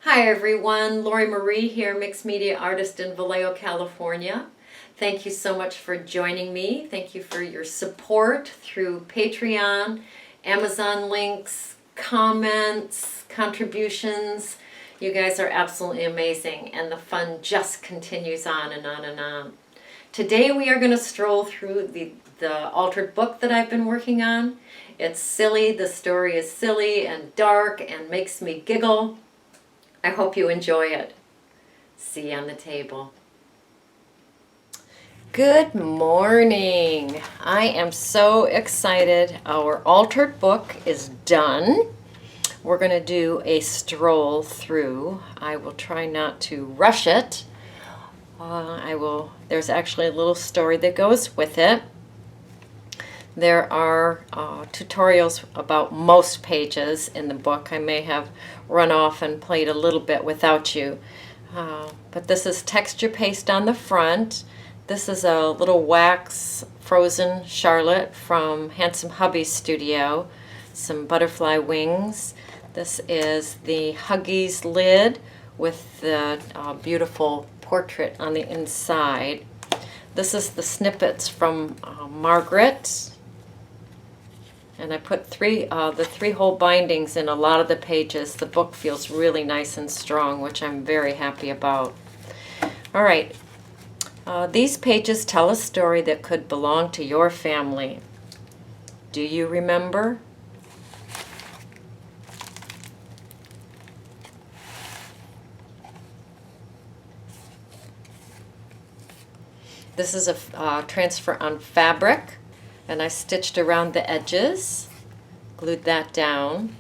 Hi everyone, Lori Marie here, mixed media artist in Vallejo, California. Thank you so much for joining me. Thank you for your support through Patreon, Amazon links, comments, contributions. You guys are absolutely amazing, and the fun just continues on and on and on. Today we are going to stroll through the altered book that I've been working on. It's silly, the story is silly and dark and makes me giggle. I hope you enjoy it. See you on the table. Good morning. I am so excited. Our altered book is done. We're going to do a stroll through. I will try not to rush it. There's actually a little story that goes with it. There are tutorials about most pages in the book. I may have run off and played a little bit without you. But this is texture paste on the front. This is a little wax frozen Charlotte from Handsome Hubby's studio. Some butterfly wings. This is the Huggies lid with the beautiful portrait on the inside. This is the snippets from Margaret. And I put the three-hole bindings in a lot of the pages. The book feels really nice and strong, which I'm very happy about. All right. These pages tell a story that could belong to your family. Do you remember? This is a transfer on fabric. And I stitched around the edges, glued that down.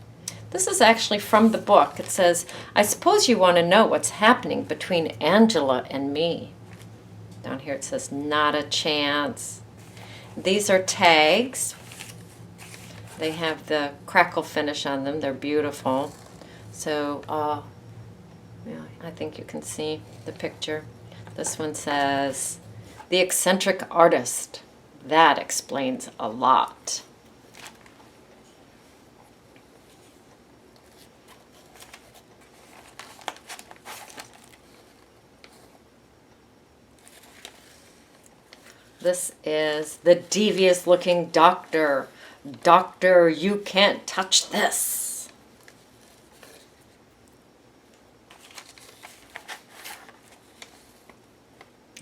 This is actually from the book. It says, I suppose you want to know what's happening between Angela and me. Down here it says, not a chance. These are tags. They have the crackle finish on them. They're beautiful. So, yeah, I think you can see the picture. This one says, the eccentric artist. That explains a lot. This is the devious looking doctor. Doctor, you can't touch this.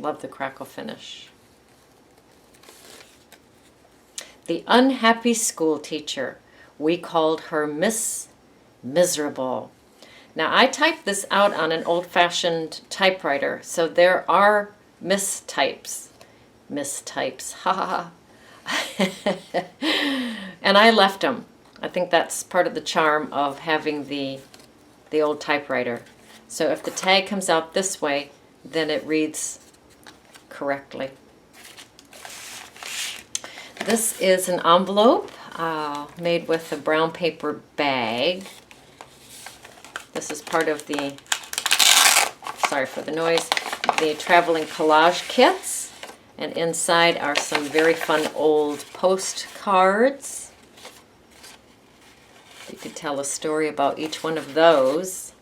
Love the crackle finish. The unhappy school teacher. We called her Miss Miserable. Now I typed this out on an old-fashioned typewriter, so there are mistypes. Mistypes, ha ha ha. And I left them. I think that's part of the charm of having the old typewriter. So if the tag comes out this way, then it reads correctly. This is an envelope made with a brown paper bag. This is part of the, sorry for the noise, the traveling collage kits. And inside are some very fun old postcards. You could tell a story about each one of those.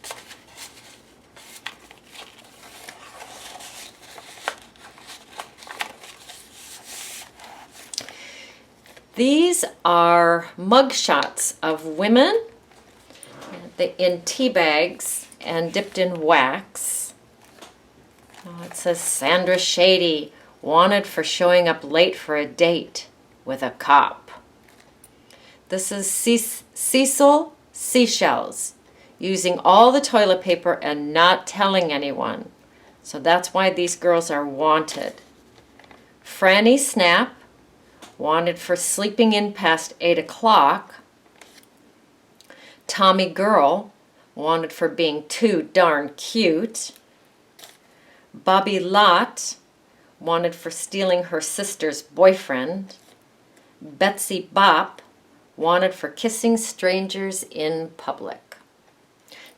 These are mug shots of women in tea bags and dipped in wax. Oh, it says Sandra Shady, wanted for showing up late for a date with a cop. This is Cecil Seashells, using all the toilet paper and not telling anyone. So that's why these girls are wanted. Franny Snap, wanted for sleeping in past 8 o'clock. Tommy Girl, wanted for being too darn cute. Bobby Lot, wanted for stealing her sister's boyfriend. Betsy Bop, wanted for kissing strangers in public.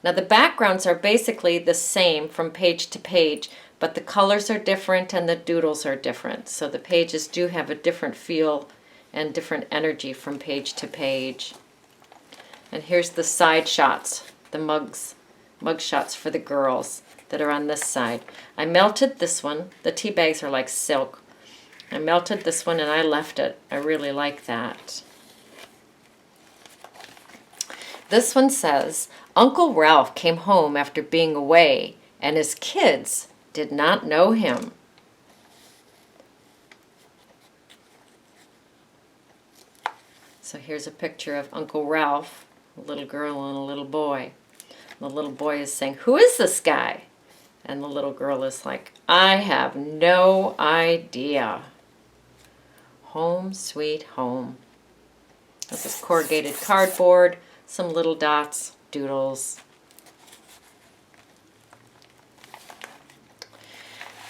Now the backgrounds are basically the same from page to page, but the colors are different and the doodles are different. So the pages do have a different feel and different energy from page to page. And here's the side shots, the mugs mugshots for the girls that are on this side. I melted this one. The tea bags are like silk. I melted this one and I left it. I really like that. This one says, Uncle Ralph came home after being away and his kids did not know him. So here's a picture of Uncle Ralph, a little girl and a little boy. The little boy is saying, who is this guy? And the little girl is like, I have no idea. Home sweet home. This is corrugated cardboard, some little dots, doodles.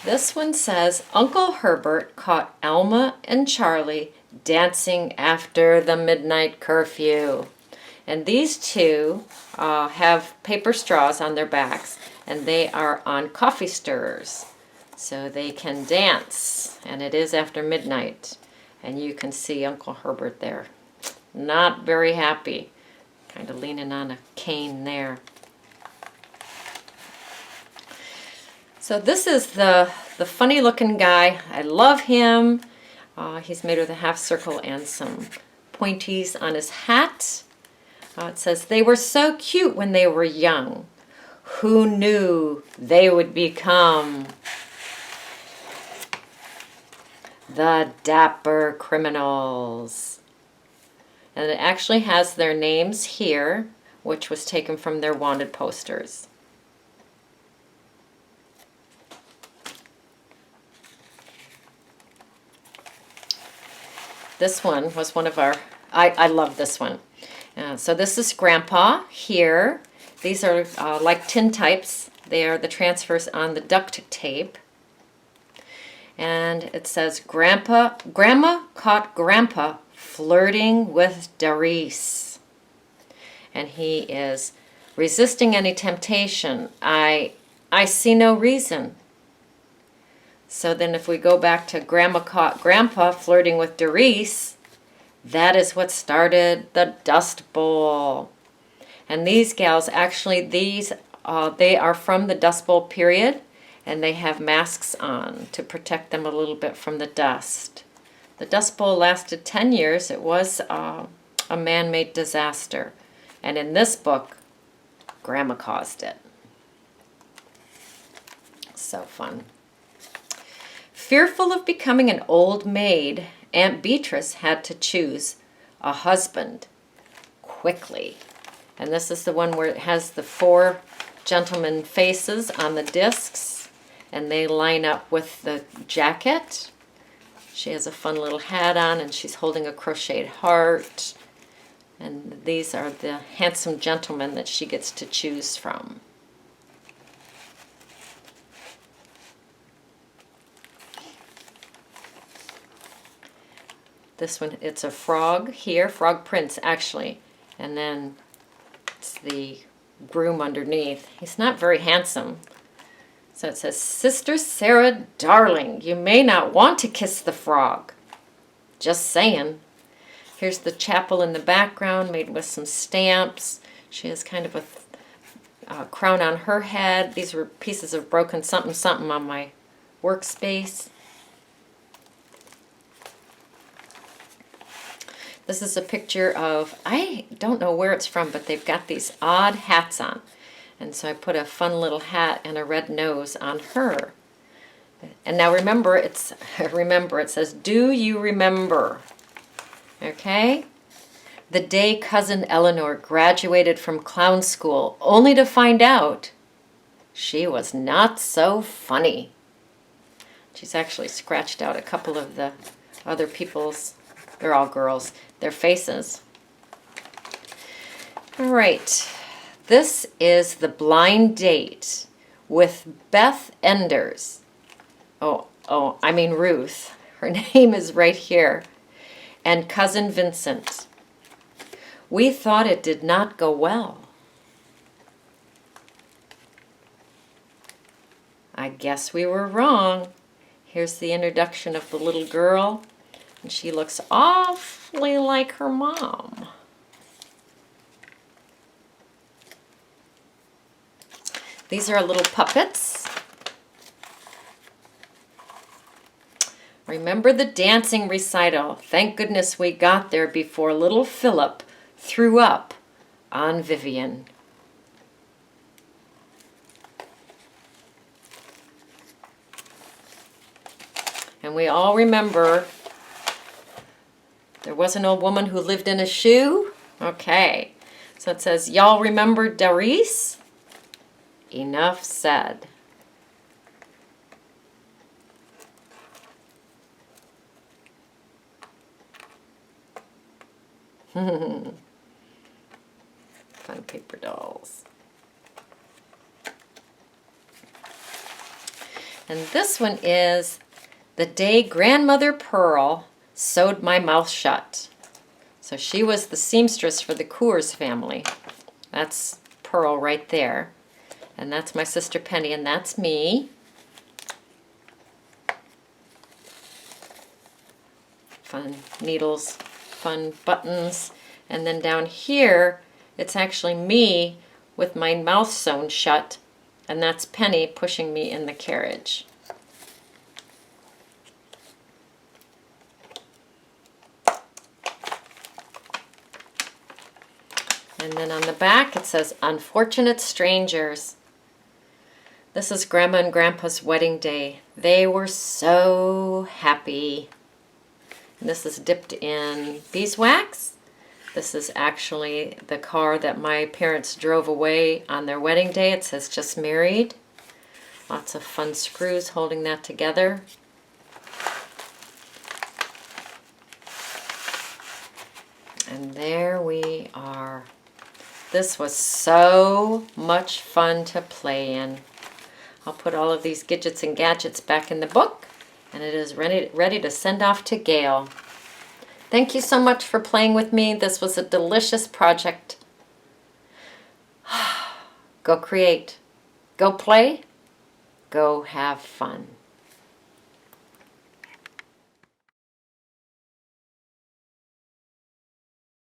This one says, Uncle Herbert caught Alma and Charlie dancing after the midnight curfew. And these two have paper straws on their backs, and they are on coffee stirrers. So they can dance, and it is after midnight. And you can see Uncle Herbert there. Not very happy. Kind of leaning on a cane there. So this is the funny looking guy. I love him. He's made with a half circle and some pointies on his hat. It says, they were so cute when they were young. Who knew they would become the dapper criminals? And it actually has their names here, which was taken from their wanted posters. This one was one of our, I love this one. So this is Grandpa here. These are like tin types. They are the transfers on the duct tape. And it says, Grandma caught Grandpa flirting with Doris. And he is resisting any temptation. I see no reason. So then if we go back to Grandma caught Grandpa flirting with Doris, that is what started the Dust Bowl. And these gals, actually, they are from the Dust Bowl period, and they have masks on to protect them a little bit from the dust. The Dust Bowl lasted 10 years. It was a man-made disaster. And in this book, Grandma caused it. So fun. Fearful of becoming an old maid, Aunt Beatrice had to choose a husband quickly. And this is the one where it has the 4 gentlemen faces on the discs, and they line up with the jacket. She has a fun little hat on, and she's holding a crocheted heart. And these are the handsome gentlemen that she gets to choose from. This one, it's a frog here, Frog Prince actually, and then it's the groom underneath. He's not very handsome. So it says, Sister Sarah, darling, you may not want to kiss the frog. Just saying. Here's the chapel in the background made with some stamps. She has kind of a crown on her head. These were pieces of broken something something on my workspace. This is a picture of, I don't know where it's from, but they've got these odd hats on. And so I put a fun little hat and a red nose on her. And now remember, it says, do you remember? Okay? The day Cousin Eleanor graduated from clown school, only to find out she was not so funny. She's actually scratched out a couple of the other people's, they're all girls, their faces. All right, this is The Blind Date with Beth Enders. I mean Ruth. Her name is right here. And Cousin Vincent. We thought it did not go well. I guess we were wrong. Here's the introduction of the little girl. And she looks awfully like her mom. These are little puppets. Remember the dancing recital. Thank goodness we got there before little Philip threw up on Vivian. And we all remember there was an old woman who lived in a shoe. Okay, so it says, y'all remember Darice? Enough said. Fun paper dolls. And this one is the day Grandmother Pearl sewed my mouth shut. So she was the seamstress for the Coors family. That's Pearl right there. And that's my sister Penny, and that's me. Fun needles, fun buttons. And then down here, it's actually me with my mouth sewn shut, and that's Penny pushing me in the carriage. And then on the back it says, Unfortunate Strangers. This is Grandma and Grandpa's wedding day. They were so happy. And this is dipped in beeswax. This is actually the car that my parents drove away on their wedding day. It says Just Married. Lots of fun screws holding that together. And there we are. This was so much fun to play in. I'll put all of these gadgets and gadgets back in the book, and it is ready to send off to Gail. Thank you so much for playing with me. This was a delicious project. Go create. Go play. Go have fun.